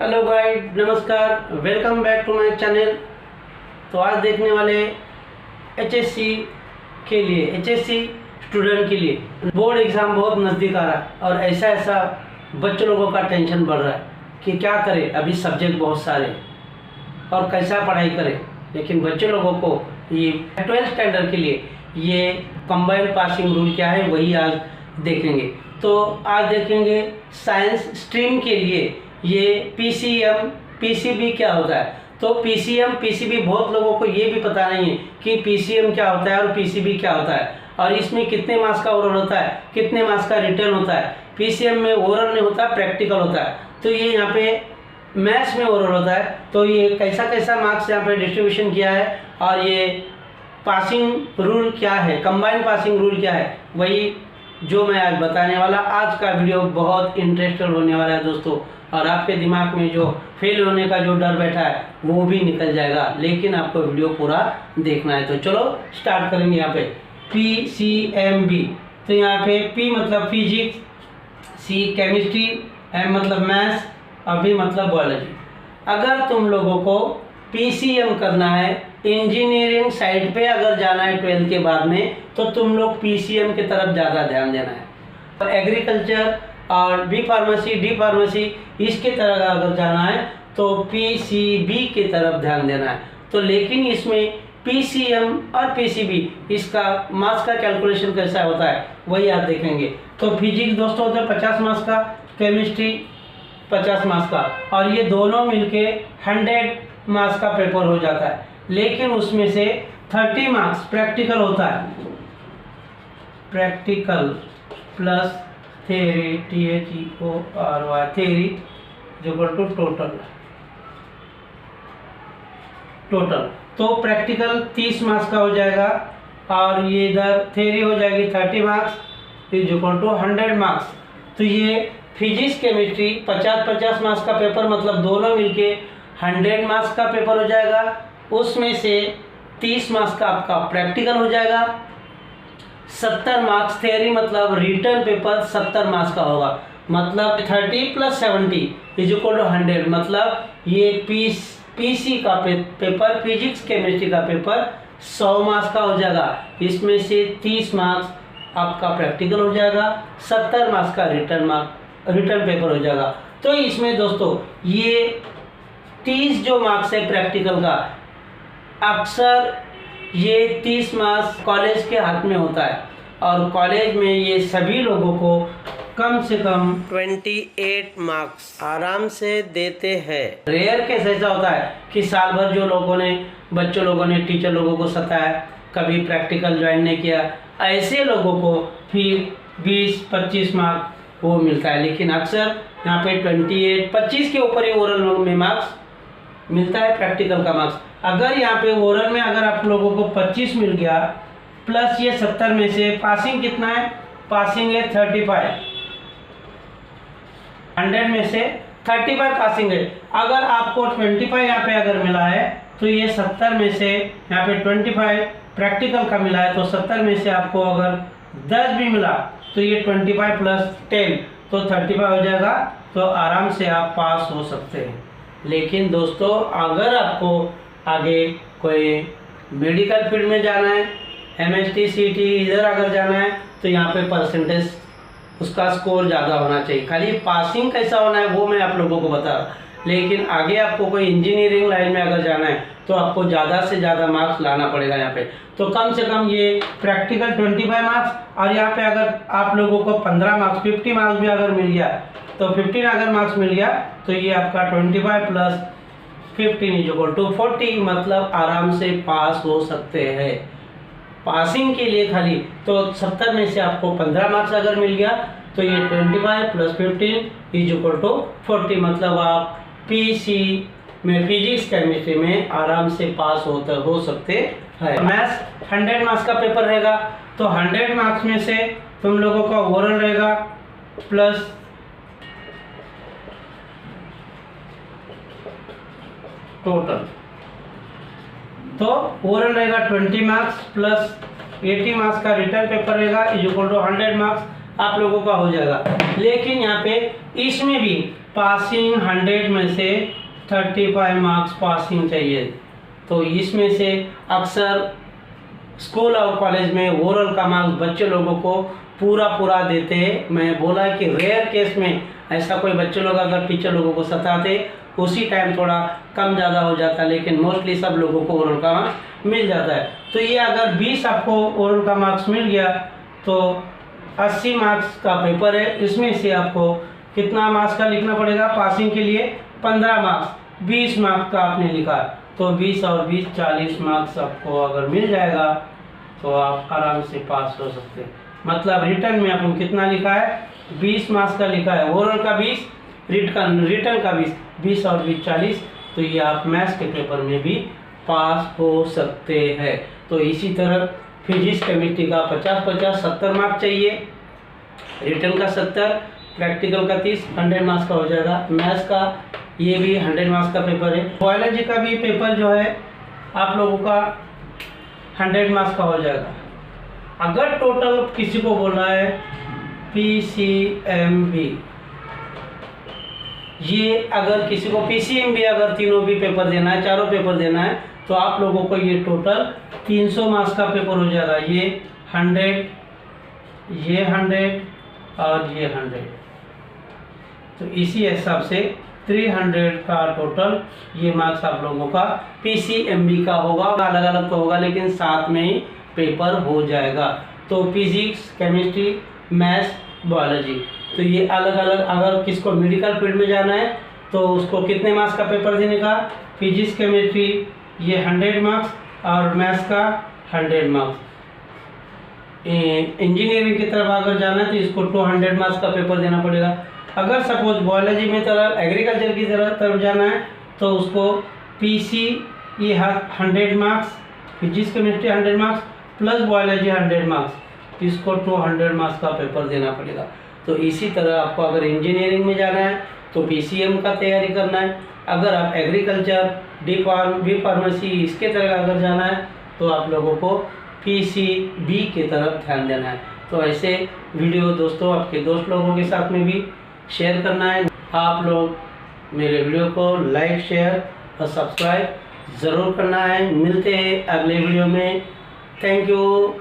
Hello guys, नमस्कार, welcome back to my channel. तो आज देखने वाले एचएससी के लिए, एचएससी स्टूडेंट के लिए बोर्ड एग्ज़ाम बहुत नज़दीक आ रहा है और ऐसा बच्चों लोगों का टेंशन बढ़ रहा है कि क्या करें। अभी सब्जेक्ट बहुत सारे और कैसा पढ़ाई करें। लेकिन बच्चों लोगों को ये 12th स्टैंडर्ड के लिए ये कंबाइंड पासिंग रूल क्या है वही आज देखेंगे। तो आज देखेंगे साइंस स्ट्रीम के लिए ये पीसीएम पीसीबी क्या होता है। तो पीसीएम पीसीबी बहुत लोगों को ये भी पता नहीं है कि पीसीएम क्या होता है और पीसीबी क्या होता है और इसमें कितने मार्क्स का ओरल होता है, कितने मार्क्स का रिटर्न होता है। पीसीएम में ओरल नहीं होता, प्रैक्टिकल होता है। तो ये यहाँ पे मैथ्स में ओरल होता है। तो ये कैसा मार्क्स यहाँ पे डिस्ट्रीब्यूशन किया है और ये पासिंग रूल क्या है, कंबाइंड पासिंग रूल क्या है, वही जो मैं आज बताने वाला। आज का वीडियो बहुत इंटरेस्टेड होने वाला है दोस्तों, और आपके दिमाग में जो फेल होने का जो डर बैठा है वो भी निकल जाएगा। लेकिन आपको वीडियो पूरा देखना है। तो चलो स्टार्ट करेंगे। यहाँ पे PCMB, तो यहाँ पे P मतलब फिजिक्स, C केमिस्ट्री, M मतलब मैथ्स और B मतलब बायोलॉजी। अगर तुम लोगों को PCM करना है, इंजीनियरिंग साइड पे अगर जाना है 12th के बाद में, तो तुम लोग PCM की तरफ ज़्यादा ध्यान देना है। तो एग्रीकल्चर और B फार्मेसी, D फार्मेसी, इसके तरफ अगर जाना है तो PCB की तरफ ध्यान देना है। तो लेकिन इसमें PCM और PCB इसका मार्क्स का कैलकुलेशन कैसा होता है वही आप देखेंगे। तो फिजिक्स दोस्तों होता है 50 मार्क्स का, केमिस्ट्री 50 मार्क्स का, और ये दोनों मिलके 100 मार्क्स का पेपर हो जाता है। लेकिन उसमें से 30 मार्क्स प्रैक्टिकल होता है। Practical plus theory, THEORY, theory equal to total. तो प्रैक्टिकल 30 मार्क्स का हो जाएगा और ये इधर थ्योरी हो जाएगी 30 मार्क्स इक्वल टू 100 मार्क्स। तो ये फिजिक्स केमिस्ट्री 50-50 मार्क्स का पेपर, मतलब दोनों मिलके 100 मार्क्स का पेपर हो जाएगा। उसमें से 30 मार्क्स का आपका प्रैक्टिकल हो जाएगा, 70 मार्क्स थ्योरी, मतलब रिटर्न पेपर 70 मार्क्स का होगा। मतलब 30 + 70 इक्वल टू 100। मतलब ये पीसी का पेपर, फिजिक्स केमिस्ट्री का पेपर 100 मार्क्स का हो जाएगा। इसमें से 30 मार्क्स आपका प्रैक्टिकल हो जाएगा, 70 मार्क्स का रिटर्न पेपर हो जाएगा। तो इसमें दोस्तों ये 30 जो मार्क्स है प्रैक्टिकल का, अक्सर ये 30 मार्क्स कॉलेज के हाथ में होता है और कॉलेज में ये सभी लोगों को कम से कम 28 मार्क्स आराम से देते हैं। रेयर केस ऐसा होता है कि साल भर जो बच्चों लोगों ने टीचर लोगों को सताया, कभी प्रैक्टिकल ज्वाइन नहीं किया, ऐसे लोगों को फिर 20-25 मार्क्स वो मिलता है। लेकिन अक्सर यहाँ पे 28-25 के ऊपर ही ओरल में मार्क्स मिलता है, प्रैक्टिकल का मार्क्स। अगर यहाँ पे ओरल में अगर आप लोगों को 25 मिल गया प्लस ये 70 में से पासिंग कितना है, पासिंग है 35, 100 में से 35 पासिंग है। अगर आपको 25 यहाँ पे अगर मिला है तो ये 70 में से यहाँ पे 25 प्रैक्टिकल का मिला है, तो 70 में से आपको अगर 10 भी मिला तो ये 25 + 10 तो 35 हो जाएगा। तो आराम से आप पास हो सकते हैं। लेकिन दोस्तों अगर आपको आगे कोई मेडिकल फील्ड में जाना है, MST CT इधर अगर जाना है, तो यहाँ पे परसेंटेज उसका स्कोर ज़्यादा होना चाहिए। खाली पासिंग कैसा होना है वो मैं आप लोगों को बता रहा। लेकिन आगे आपको कोई इंजीनियरिंग लाइन में अगर जाना है तो आपको ज़्यादा से ज़्यादा मार्क्स लाना पड़ेगा यहाँ पे। तो कम से कम ये प्रैक्टिकल 25 मार्क्स, और यहाँ पे अगर आप लोगों को 15 मार्क्स 50 मार्क्स भी अगर मिल गया, तो 15 अगर मार्क्स मिल गया तो ये आपका 25 + 15 इक्वल टू 40, मतलब आराम से पास हो सकते हैं। पासिंग के लिए खाली तो 70 में से आपको 15 मार्क्स अगर मिल गया तो ये 25 + 15 इक्वल टू 40, मतलब आप PC में फिजिक्स केमिस्ट्री में आराम से पास हो सकते हैं। मैथ्स 100 मार्क्स का पेपर रहेगा, तो 100 मार्क्स में से तुम लोगों का ओरल रहेगा प्लस टोटल। तो ओरल रहेगा 20 मार्क्स प्लस 80 मार्क्स का रिटर्न पेपर रहेगा इक्वल टू 100 मार्क्स आप लोगों का हो जाएगा। लेकिन यहाँ पे इसमें भी पासिंग 100 में से 35 मार्क्स पासिंग चाहिए। तो इसमें से अक्सर स्कूल और कॉलेज में ओरल का मार्क्स बच्चे लोगों को पूरा देते हैं। मैं बोला कि रेयर केस में ऐसा कोई बच्चे लोग अगर टीचर लोगों को सताते उसी टाइम थोड़ा कम ज़्यादा हो जाता है, लेकिन मोस्टली सब लोगों को ओरल का मार्क्स मिल जाता है। तो ये अगर 20 आपको ओरल का मार्क्स मिल गया तो 80 मार्क्स का पेपर है। इसमें से आपको कितना मार्क्स का लिखना पड़ेगा? पासिंग के लिए 15 मार्क्स, 20 मार्क्स का आपने लिखा, तो 20 और 20 40 मार्क्स आपको अगर मिल जाएगा तो आप आराम से पास हो सकते हैं। मतलब रिटर्न में अपन कितना लिखा है? 20 मार्क्स का लिखा है, ओरल का 20, रिटर्न का 20 और 20 40, तो ये आप मैथ्स के पेपर में भी पास हो सकते हैं। तो इसी तरह फिजिक्स केमिस्ट्री का 50-50 70 मार्क्स चाहिए, रिटर्न का 70, प्रैक्टिकल का 30, 100 मार्क्स का हो जाएगा। मैथ्स का ये भी 100 मार्क्स का पेपर है। बायोलॉजी का भी पेपर जो है आप लोगों का 100 मार्क्स का हो जाएगा। अगर टोटल किसी को बोलना है PCMB, ये अगर किसी को PCMB अगर तीनों भी पेपर देना है, चारों पेपर देना है, तो आप लोगों को ये टोटल 300 मार्क्स का पेपर हो जाएगा। ये 100, ये 100 और ये 100, तो इसी हिसाब से 300 का टोटल ये मार्क्स आप लोगों का PCMB का होगा। अलग अलग तो होगा लेकिन साथ में ही पेपर हो जाएगा। तो फिजिक्स, केमिस्ट्री, मैथ्स, बायोलॉजी, तो ये अलग अलग। अगर किसको मेडिकल फील्ड में जाना है तो उसको कितने मार्क्स का पेपर देने का? फिजिक्स केमिस्ट्री ये 100 मार्क्स और मैथ्स का 100 मार्क्स। इंजीनियरिंग की तरफ अगर जाना है तो इसको 200 मार्क्स का पेपर देना पड़ेगा। अगर सपोज बायोलॉजी में तरफ एग्रीकल्चर की तरफ जाना है तो उसको PC ये 100 marks, physics chemistry 100 marks plus biology 100 marks, इसको 200 मार्क्स का पेपर देना पड़ेगा। तो इसी तरह आपको अगर इंजीनियरिंग में जाना है तो PCM का तैयारी करना है। अगर आप एग्रीकल्चर, बी फार्मेसी इसके तरह अगर जाना है तो आप लोगों को PCB की तरफ ध्यान देना है। तो ऐसे वीडियो दोस्तों आपके दोस्त लोगों के साथ में भी शेयर करना है। आप लोग मेरे वीडियो को लाइक, शेयर और सब्सक्राइब ज़रूर करना है। मिलते हैं अगले वीडियो में। Thank you.